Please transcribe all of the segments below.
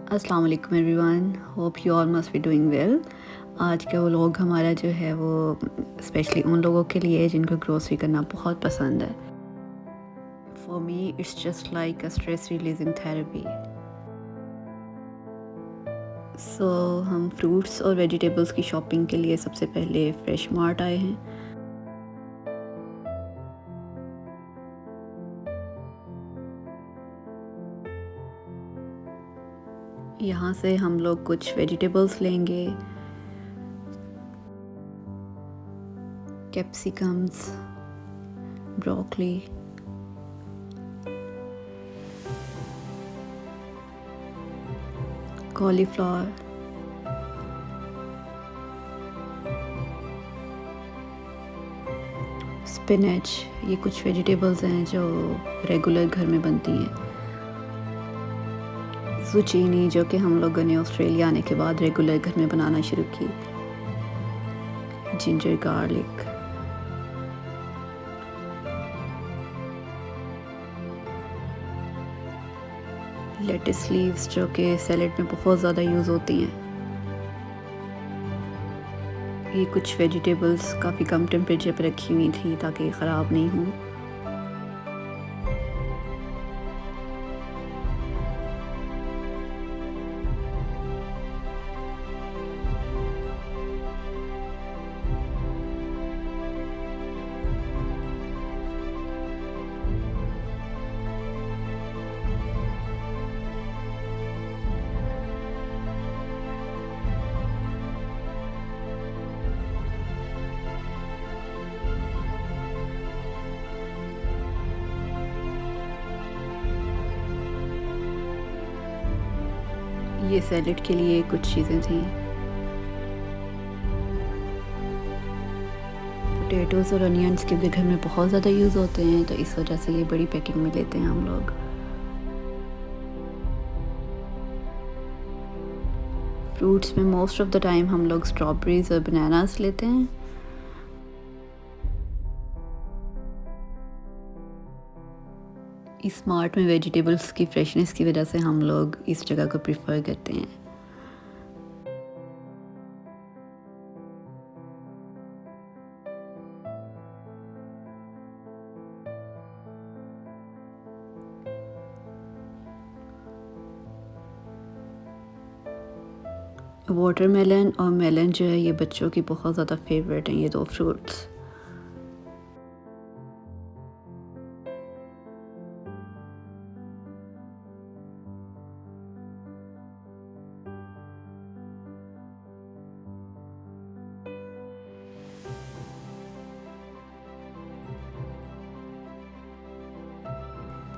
अस्सलाम वालेकुम everyone, hope you all must be doing well. आज का व्लॉग हमारा जो है वो स्पेशली उन लोगों के लिए है जिनको ग्रोसरी करना बहुत पसंद है। For me it's just like a stress releasing therapy. So हम फ्रूट्स और वेजिटेबल्स की शॉपिंग के लिए सबसे पहले फ्रेश मार्ट आए हैं। यहाँ से हम लोग कुछ वेजिटेबल्स लेंगे, कैप्सिकम्स, ब्रोकली, कॉलीफ्लावर, स्पिनच। ये कुछ वेजिटेबल्स हैं जो रेगुलर घर में बनती हैं। ज़ुचीनी, जो कि हम लोगों ने ऑस्ट्रेलिया आने के बाद रेगुलर घर में बनाना शुरू की। जिंजर गार्लिक, लेटिस लीव्स जो कि सैलेड में बहुत ज़्यादा यूज़ होती हैं। ये कुछ वेजिटेबल्स काफ़ी कम टेम्परेचर पर रखी हुई थी ताकि ख़राब नहीं हों। ये सैलेड के लिए कुछ चीज़ें थी। पोटैटोज़ और अनियंस के भी घर में बहुत ज़्यादा यूज़ होते हैं, तो इस वजह से ये बड़ी पैकिंग में लेते हैं हम लोग। फ्रूट्स में मोस्ट ऑफ द टाइम हम लोग स्ट्रॉबेरीज और बनानास लेते हैं। इस मार्ट में वेजिटेबल्स की फ्रेशनेस की वजह से हम लोग इस जगह को प्रेफर करते हैं। वाटरमेलन और मेलन जो है ये बच्चों की बहुत ज़्यादा फेवरेट हैं, ये दो फ्रूट्स।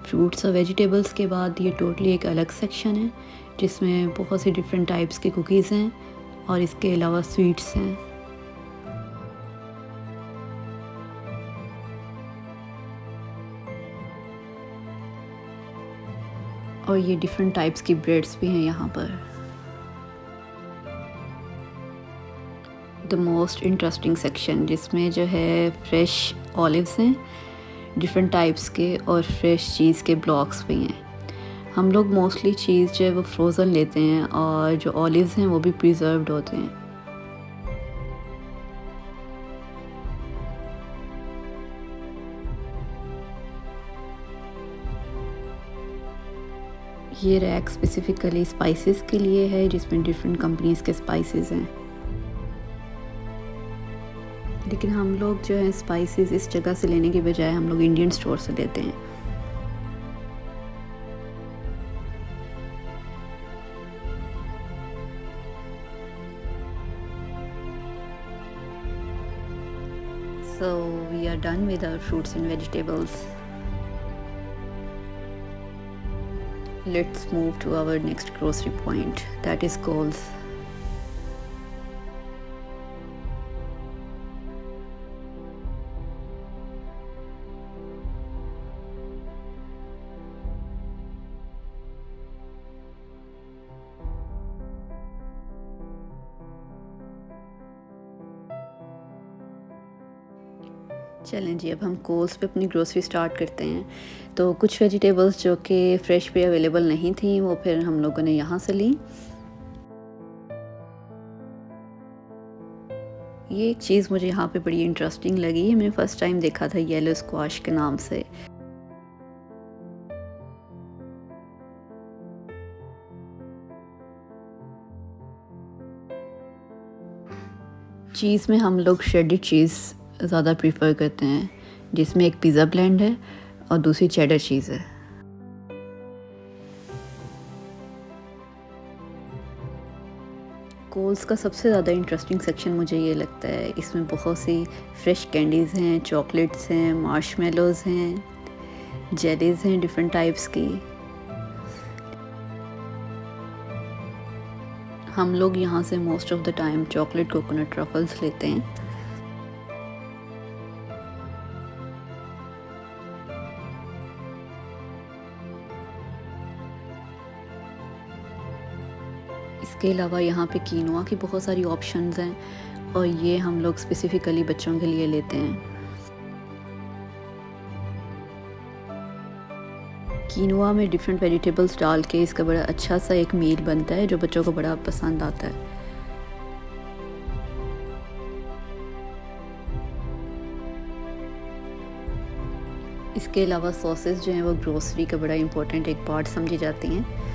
फ्रूट्स और वेजिटेबल्स के बाद ये टोटली एक अलग सेक्शन है जिसमें बहुत सी डिफरेंट टाइप्स की कुकीज़ हैं और इसके अलावा स्वीट्स हैं। और ये डिफरेंट टाइप्स की ब्रेड्स भी हैं यहाँ पर। द मोस्ट इंटरेस्टिंग सेक्शन जिसमें जो है फ्रेश ऑलिव्स हैं डिफरेंट टाइप्स के और फ्रेश चीज़ के ब्लॉक्स भी हैं। हम लोग मोस्टली चीज़ जो है वो फ्रोज़न लेते हैं और जो ऑलिव्स हैं वो भी प्रिजर्व्ड होते हैं। ये रैक स्पेसिफिकली स्पाइसेस के लिए है जिसमें डिफरेंट कंपनीज के स्पाइसेस हैं, लेकिन हम लोग जो है स्पाइसेस इस जगह से लेने के बजाय हम लोग इंडियन स्टोर से लेते हैं। So we are done with our fruits and vegetables. Let's move to our next grocery point, that is Coles. चलें जी, अब हम कोल्स पे अपनी ग्रोसरी स्टार्ट करते हैं। तो कुछ वेजिटेबल्स जो कि फ्रेश पे अवेलेबल नहीं थी वो फिर हम लोगों ने यहाँ से ली। ये एक चीज़ मुझे यहाँ पे बड़ी इंटरेस्टिंग लगी, मैंने फ़र्स्ट टाइम देखा था येलो स्क्वाश के नाम से। चीज़ में हम लोग श्रेडेड चीज़ ज़्यादा प्रेफर करते हैं, जिसमें एक पिज़्ज़ा ब्लेंड है और दूसरी चेडर चीज़ है। कोल्स का सबसे ज़्यादा इंटरेस्टिंग सेक्शन मुझे ये लगता है, इसमें बहुत सी फ्रेश कैंडीज़ हैं, चॉकलेट्स हैं, मार्शमेलोज़ हैं, जेलीज़ हैं डिफरेंट टाइप्स की। हम लोग यहाँ से most of the time chocolate coconut truffles लेते हैं। इसके अलावा यहाँ पे कीनोआ की बहुत सारी ऑप्शंस हैं और ये हम लोग स्पेसिफ़िकली बच्चों के लिए लेते हैं। कीनोआ में डिफरेंट वेजिटेबल्स डाल के इसका बड़ा अच्छा सा एक मील बनता है जो बच्चों को बड़ा पसंद आता है। इसके अलावा सॉसेस जो हैं वो ग्रोसरी का बड़ा इम्पोर्टेंट एक पार्ट समझी जाती हैं।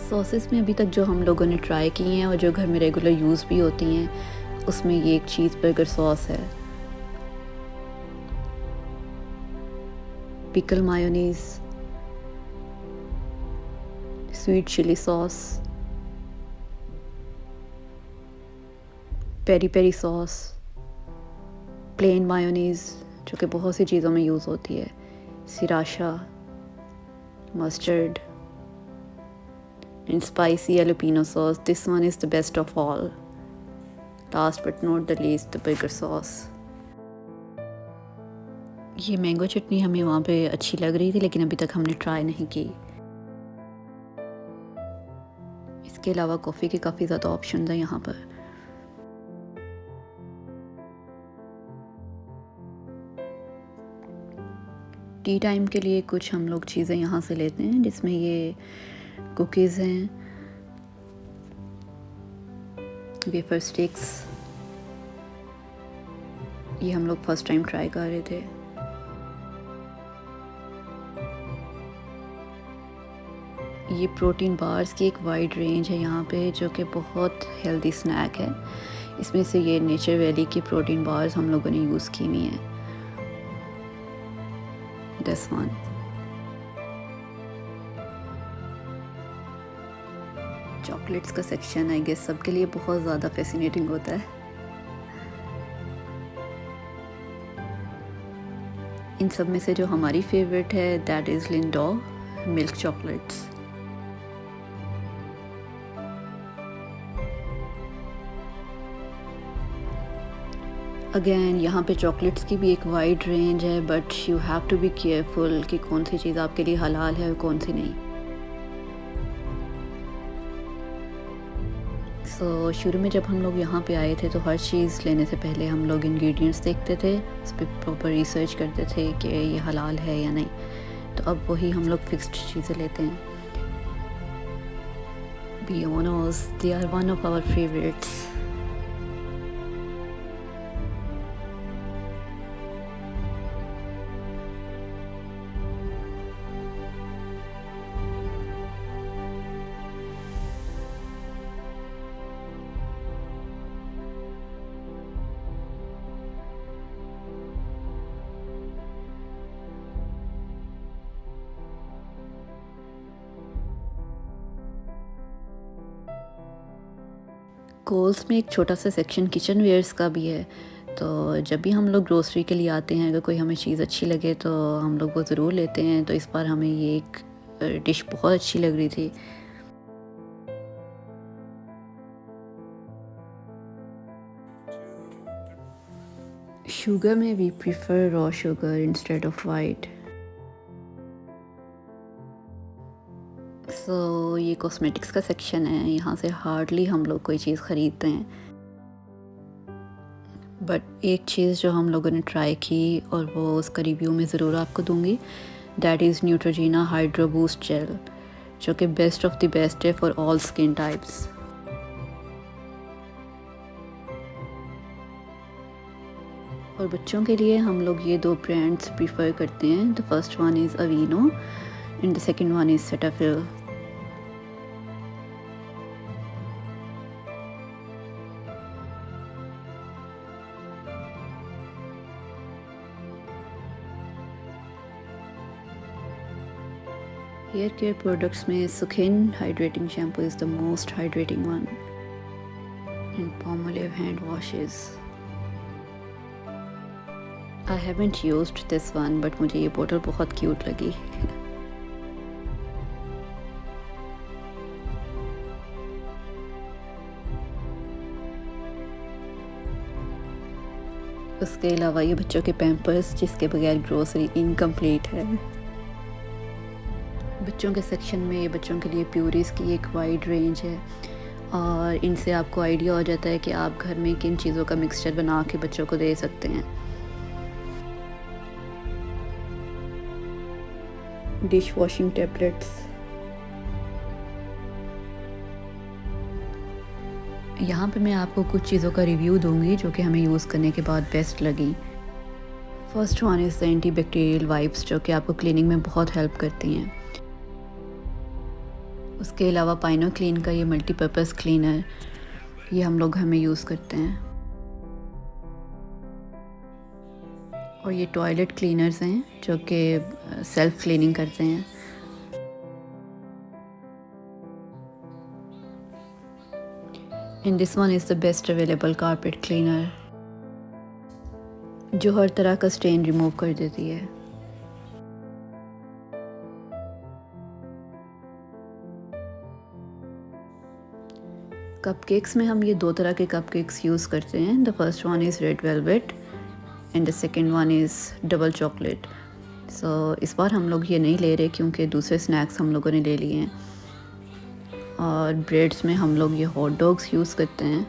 सॉसेस में अभी तक जो हम लोगों ने ट्राई की हैं और जो घर में रेगुलर यूज़ भी होती हैं, उसमें ये एक चीज़ बर्गर सॉस है, pickle mayonnaise, sweet chilli sauce, peri peri sauce, plain mayonnaise जो कि बहुत सी चीज़ों में यूज़ होती है, sriracha, mustard and spicy jalapeno sauce. This one is the best of all. Last but not the least, the burger sauce. ये mango चटनी हमें वहाँ पे अच्छी लग रही थी लेकिन अभी तक हमने ट्राई नहीं की। इसके अलावा कॉफ़ी के काफ़ी ज़्यादा ऑप्शन हैं यहाँ पर। टी टाइम के लिए कुछ हम लोग चीज़ें यहाँ से लेते हैं, जिसमें ये कुकीज़ हैं, वेफर स्टिक्स, ये हम लोग फर्स्ट टाइम ट्राई कर रहे थे। ये प्रोटीन बार्स की एक वाइड रेंज है यहाँ पे जो कि बहुत हेल्दी स्नैक है। इसमें से ये नेचर वैली की प्रोटीन बार्स हम लोगों ने यूज़ की हुई हैं। दिस वन चॉकलेट्स का सेक्शन आई गेस सबके लिए बहुत ज़्यादा फैसिनेटिंग होता है। इन सब में से जो हमारी फेवरेट है that is Lindor milk chocolates. Again यहाँ पे चॉकलेट्स की भी एक वाइड रेंज है, but you have to be careful कि कौन सी चीज़ आपके लिए हलाल है और कौन सी नहीं। सो शुरू में जब हम लोग यहाँ पे आए थे तो हर चीज़ लेने से पहले हम लोग इंग्रेडिएंट्स देखते थे, उस पर प्रॉपर रिसर्च करते थे कि ये हलाल है या नहीं। तो अब वही हम लोग फिक्स्ड चीज़ें लेते हैं। Be honest, they are one of our favourites. Coles में एक छोटा सा सेक्शन किचन वेयर्स का भी है, तो जब भी हम लोग ग्रोसरी के लिए आते हैं अगर कोई हमें चीज़ अच्छी लगे तो हम लोग वो ज़रूर लेते हैं। तो इस बार हमें ये एक डिश बहुत अच्छी लग रही थी। शुगर में we prefer raw sugar instead of white. So ये कॉस्मेटिक्स का सेक्शन है, यहाँ से हार्डली हम लोग कोई चीज़ ख़रीदते हैं, बट एक चीज़ जो हम लोगों ने ट्राई की और वो उसका रिव्यू मैं ज़रूर आपको दूंगी, that is Neutrogena hydro boost gel, जो कि बेस्ट ऑफ द बेस्ट है फॉर ऑल स्किन टाइप्स। और बच्चों के लिए हम लोग ये 2 ब्रांड्स प्रीफर करते हैं। The first one is Aveeno and the second one is Cetaphil. Hair care products में Sukin hydrating shampoo is the most hydrating one, and Palmolive hand washes. I haven't used this one, but मुझे ये बोतल बहुत cute लगी। उसके अलावा ये बच्चों के पैम्पर्स, जिसके बगैर ग्रोसरी इनकम्प्लीट है। बच्चों के सेक्शन में ये बच्चों के लिए प्यूरीज की एक वाइड रेंज है, और इनसे आपको आइडिया हो जाता है कि आप घर में किन चीज़ों का मिक्सचर बना के बच्चों को दे सकते हैं। डिश वॉशिंग टैबलेट्स, यहाँ पे मैं आपको कुछ चीज़ों का रिव्यू दूंगी जो कि हमें यूज़ करने के बाद बेस्ट लगी। First one is the anti bacterial wipes, जो कि आपको क्लीनिंग में बहुत हेल्प करती हैं। उसके अलावा पाइनो क्लीन का ये मल्टीपर्पज़ क्लीनर, ये हम लोग घर में यूज़ करते हैं। और ये टॉयलेट क्लीनर्स हैं जो कि सेल्फ क्लीनिंग करते हैं। And this one is the best available carpet cleaner, जो हर तरह का स्टेन रिमूव कर देती है। कपकेक्स में हम ये 2 तरह के कपकेक्स यूज़ करते हैं। The first one is red velvet and the second one is double chocolate. So इस बार हम लोग ये नहीं ले रहे क्योंकि दूसरे स्नैक्स हम लोगों ने ले लिए हैं। और ब्रेड्स में हम लोग ये हॉट डॉग्स यूज़ करते हैं।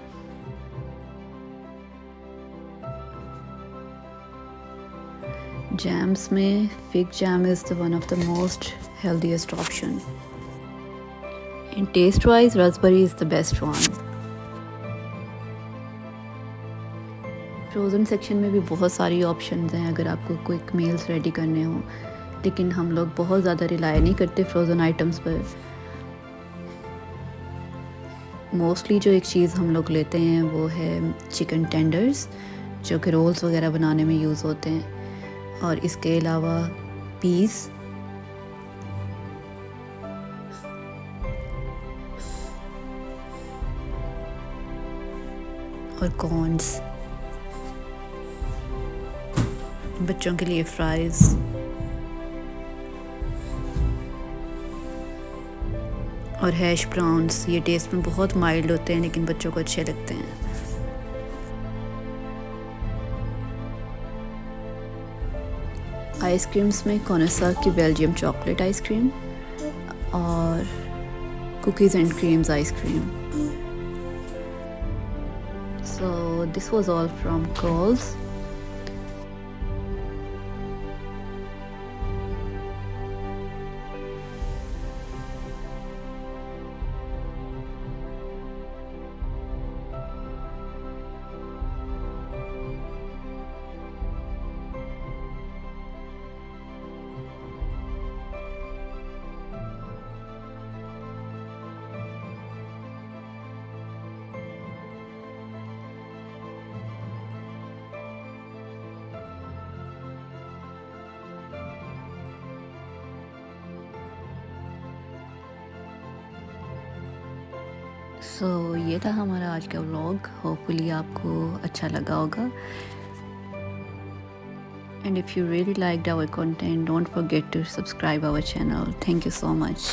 जैम्स में fig jam is the one of the most healthiest option, and taste wise Raspberry is the best one. Frozen section में भी बहुत सारी ऑप्शंस हैं अगर आपको क्विक मील्स रेडी करने हो, लेकिन हम लोग बहुत ज़्यादा रिलाई नहीं करते फ्रोज़न आइटम्स पर। मोस्टली जो एक चीज़ हम लोग लेते हैं वो है चिकन टेंडर्स, जो कि रोल्स वगैरह बनाने में यूज़ होते हैं, और इसके अलावा पीस, और कॉर्न्स। बच्चों के लिए फ्राइज़, और हैश ब्राउन्स। ये टेस्ट में बहुत माइल्ड होते हैं लेकिन बच्चों को अच्छे लगते हैं। आइसक्रीम्स में कॉनेसा की बेल्जियम चॉकलेट आइसक्रीम और cookies and creams ice cream. So this was all from Coles. ये था हमारा आज का व्लॉग। होपफुली आपको अच्छा लगा होगा। And if you really liked our content, don't forget to subscribe our channel. Thank you so much.